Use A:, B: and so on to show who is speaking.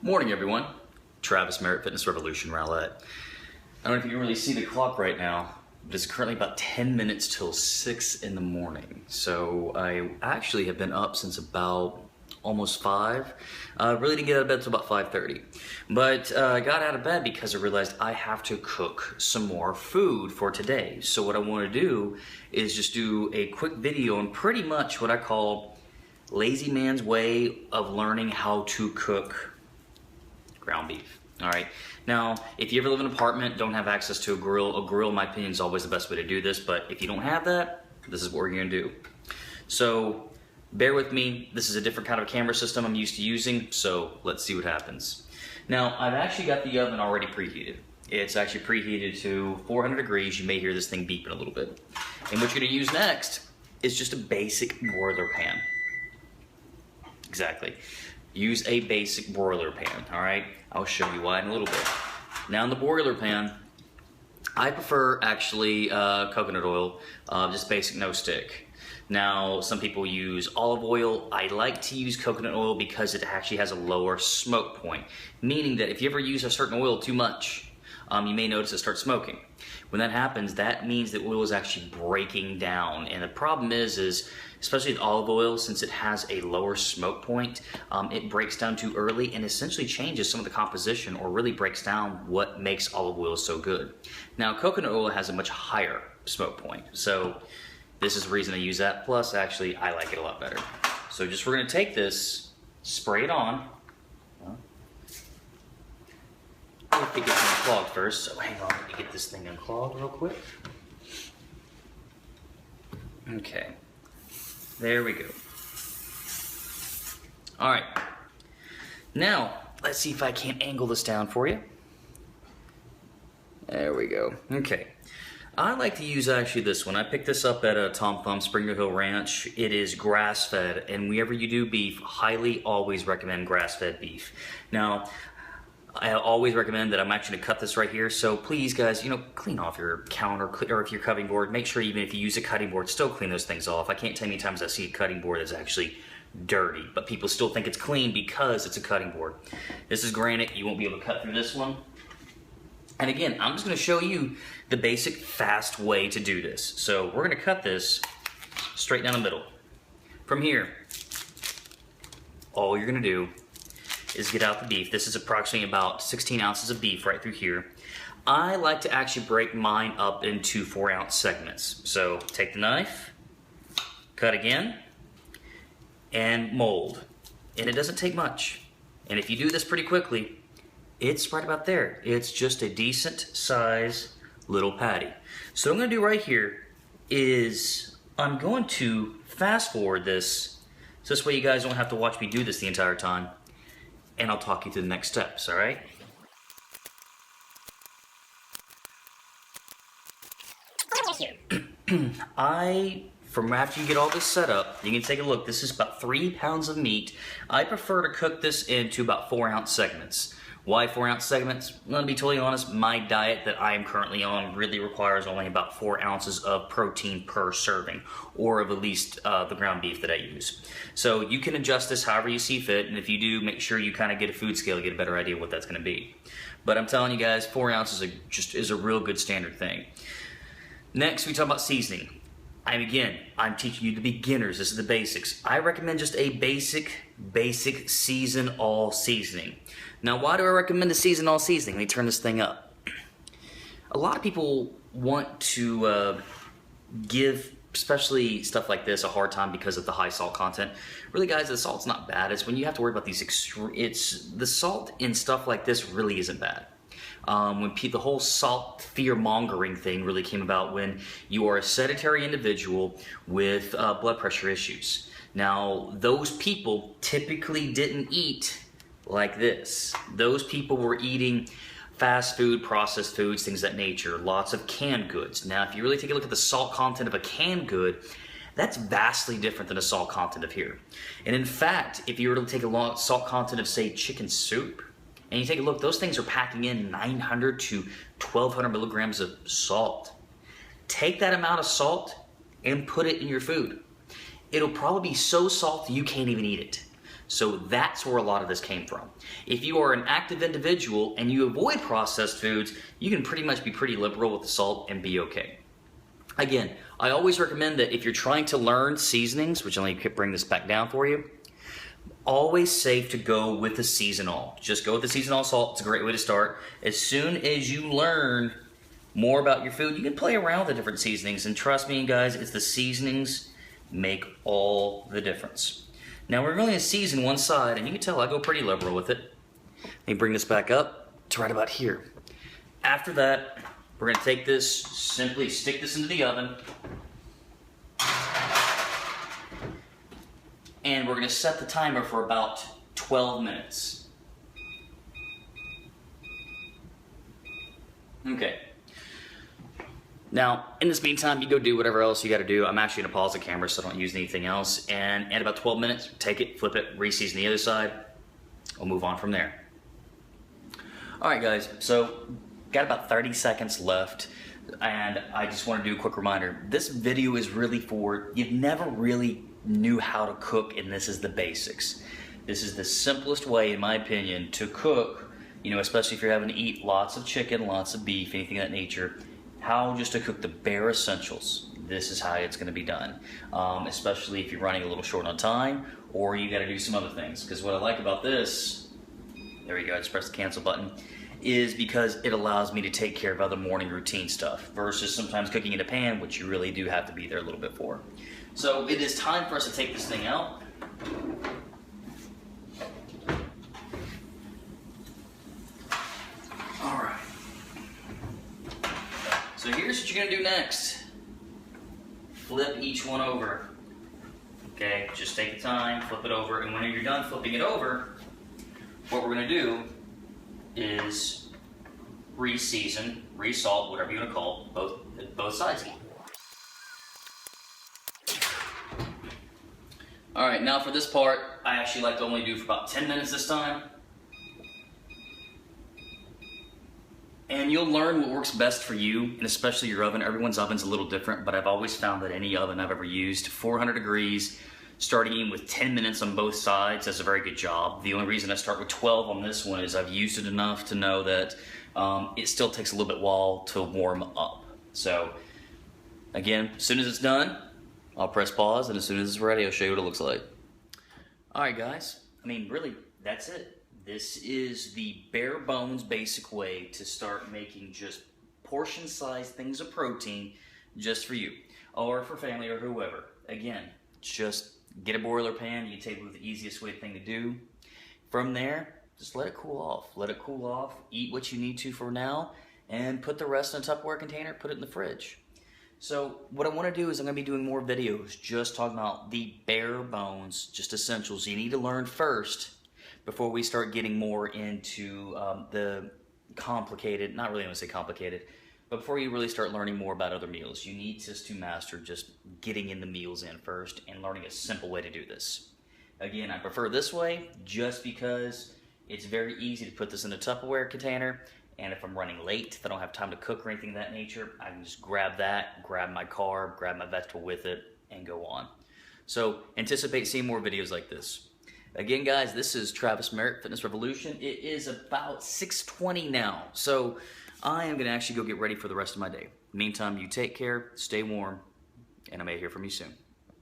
A: Morning, everyone. Travis Merritt, Fitness Revolution, Rowlett. I don't know if you can really see the clock right now, but it's currently about 10 minutes till 6 in the morning. So I actually have been up since about almost 5. Really didn't get out of bed until about 5:30. But I got out of bed because I realized I have to cook some more food for today. So what I want to do is just do a quick video on pretty much what I call lazy man's way of learning how to cook ground beef. All right. Now, if you ever live in an apartment, don't have access to a grill, in my opinion, is always the best way to do this. But if you don't have that, this is what we're going to do. So bear with me. This is a different kind of camera system I'm used to using. So let's see what happens. Now, I've actually got the oven already preheated. It's actually preheated to 400 degrees. You may hear this thing beeping a little bit. And what you're going to use next is just a basic broiler pan. Exactly. Use a basic broiler pan, all right? I'll show you why in a little bit. Now in the broiler pan, I prefer actually coconut oil, just basic no stick. Now, some people use olive oil. I like to use coconut oil because it actually has a lower smoke point, meaning that if you ever use a certain oil too much, you may notice it starts smoking. When that happens, that means that oil is actually breaking down. And the problem is especially with olive oil, since it has a lower smoke point, it breaks down too early and essentially changes some of the composition or really breaks down what makes olive oil so good. Now, coconut oil has a much higher smoke point. So this is the reason I use that. Plus, actually, I like it a lot better. So we're gonna take this, spray it on. I have to get it unclogged first, so hang on, let me get this thing unclogged real quick. Okay, there we go. All right, now let's see if I can't angle this down for you. There we go. Okay, I like to use actually this one. I picked this up at Tom Thumb Spring Hill Ranch. It is grass-fed, and whenever you do beef, highly always recommend grass-fed beef. Now, I always recommend that I'm actually gonna cut this right here. So please, guys, clean off your counter, or if you're cutting board, make sure even if you use a cutting board, still clean those things off. I can't tell you how many times I see a cutting board that's actually dirty, but people still think it's clean because it's a cutting board. This is granite. You won't be able to cut through this one. And again, I'm just gonna show you the basic fast way to do this. So we're gonna cut this straight down the middle. From here, all you're gonna do is get out the beef. This is approximately about 16 ounces of beef right through here. I like to actually break mine up into 4-ounce segments. So take the knife, cut again, and mold. And it doesn't take much. And if you do this pretty quickly, it's right about there. It's just a decent size little patty. So what I'm gonna do right here is I'm going to fast forward this, so this way you guys don't have to watch me do this the entire time. And I'll talk you through the next steps, all right? From after you get all this set up, you can take a look. This is about 3 pounds of meat. I prefer to cook this into about 4-ounce segments. Why 4-ounce segments? I'm gonna be totally honest, my diet that I am currently on really requires only about 4 ounces of protein per serving, or of at least the ground beef that I use. So you can adjust this however you see fit, and if you do, make sure you kind of get a food scale, get a better idea of what that's gonna be. But I'm telling you guys, 4 ounces is a real good standard thing. Next, we talk about seasoning. I'm teaching you the beginners. This is the basics. I recommend just a basic season all seasoning. Now, why do I recommend a season all seasoning? Let me turn this thing up. A lot of people want to give, especially stuff like this, a hard time because of the high salt content. Really, guys, the salt's not bad. It's when you have to worry about these the salt in stuff like this really isn't bad. The whole salt fear-mongering thing really came about when you are a sedentary individual with blood pressure issues. Now, those people typically didn't eat like this. Those people were eating fast food, processed foods, things of that nature, lots of canned goods. Now, if you really take a look at the salt content of a canned good, that's vastly different than the salt content of here. And in fact, if you were to take a salt content of, say, chicken soup, and you take a look, those things are packing in 900 to 1,200 milligrams of salt. Take that amount of salt and put it in your food. It'll probably be so salty you can't even eat it. So that's where a lot of this came from. If you are an active individual and you avoid processed foods, you can pretty much be pretty liberal with the salt and be okay. Again, I always recommend that if you're trying to learn seasonings, which let me bring this back down for you, always safe to go with the seasonal. Just go with the seasonal salt. It's a great way to start. As soon as you learn more about your food, you can play around with the different seasonings. And trust me, guys, it's the seasonings make all the difference. Now we're going to season one side, and you can tell I go pretty liberal with it. Let me bring this back up to right about here. After that, we're going to take this, simply stick this into the oven, and we're going to set the timer for about 12 minutes. Okay. Now, in this meantime, you go do whatever else you got to do. I'm actually going to pause the camera so I don't use anything else. And at about 12 minutes, take it, flip it, re-season the other side. We'll move on from there. All right, guys. So, got about 30 seconds left. And I just want to do a quick reminder. This video is really for, you've never really knew how to cook, and this is the basics. This is the simplest way, in my opinion, to cook, you know, especially if you're having to eat lots of chicken, lots of beef, anything of that nature. How just to cook the bare essentials. This is how it's going to be done, especially if you're running a little short on time or you got to do some other things. Because what I like about this, there you go, I just press the cancel button, is because it allows me to take care of other morning routine stuff versus sometimes cooking in a pan, which you really do have to be there a little bit for. So it is time for us to take this thing out. So here's what you're gonna do next. Flip each one over. Okay, just take the time, flip it over, and when you're done flipping it over, what we're gonna do is re-season, re-salt, whatever you wanna call it, both sides. All right, now for this part, I actually like to only do for about 10 minutes this time. And you'll learn what works best for you, and especially your oven. Everyone's oven's a little different, but I've always found that any oven I've ever used, 400 degrees, starting in with 10 minutes on both sides, does a very good job. The only reason I start with 12 on this one is I've used it enough to know that it still takes a little bit while to warm up. So, again, as soon as it's done, I'll press pause, and as soon as it's ready, I'll show you what it looks like. All right, guys. I mean, really, that's it. This is the bare bones basic way to start making just portion-sized things of protein just for you or for family or whoever. Again, just get a boiler pan. You can take it with the easiest thing to do. From there, just let it cool off. Let it cool off. Eat what you need to for now, and put the rest in a Tupperware container. Put it in the fridge. So what I want to do is I'm going to be doing more videos just talking about the bare bones, just essentials you need to learn first before we start getting more into the complicated, not really want to say complicated, but before you really start learning more about other meals, you need just to master just getting in the meals in first and learning a simple way to do this. Again, I prefer this way just because it's very easy to put this in a Tupperware container, and if I'm running late, if I don't have time to cook or anything of that nature, I can just grab that, grab my carb, grab my vegetable with it, and go on. So anticipate seeing more videos like this. Again, guys, this is Travis Merritt, Fitness Revolution. It is about 6:20 now, so I am going to actually go get ready for the rest of my day. Meantime, you take care, stay warm, and I may hear from you soon.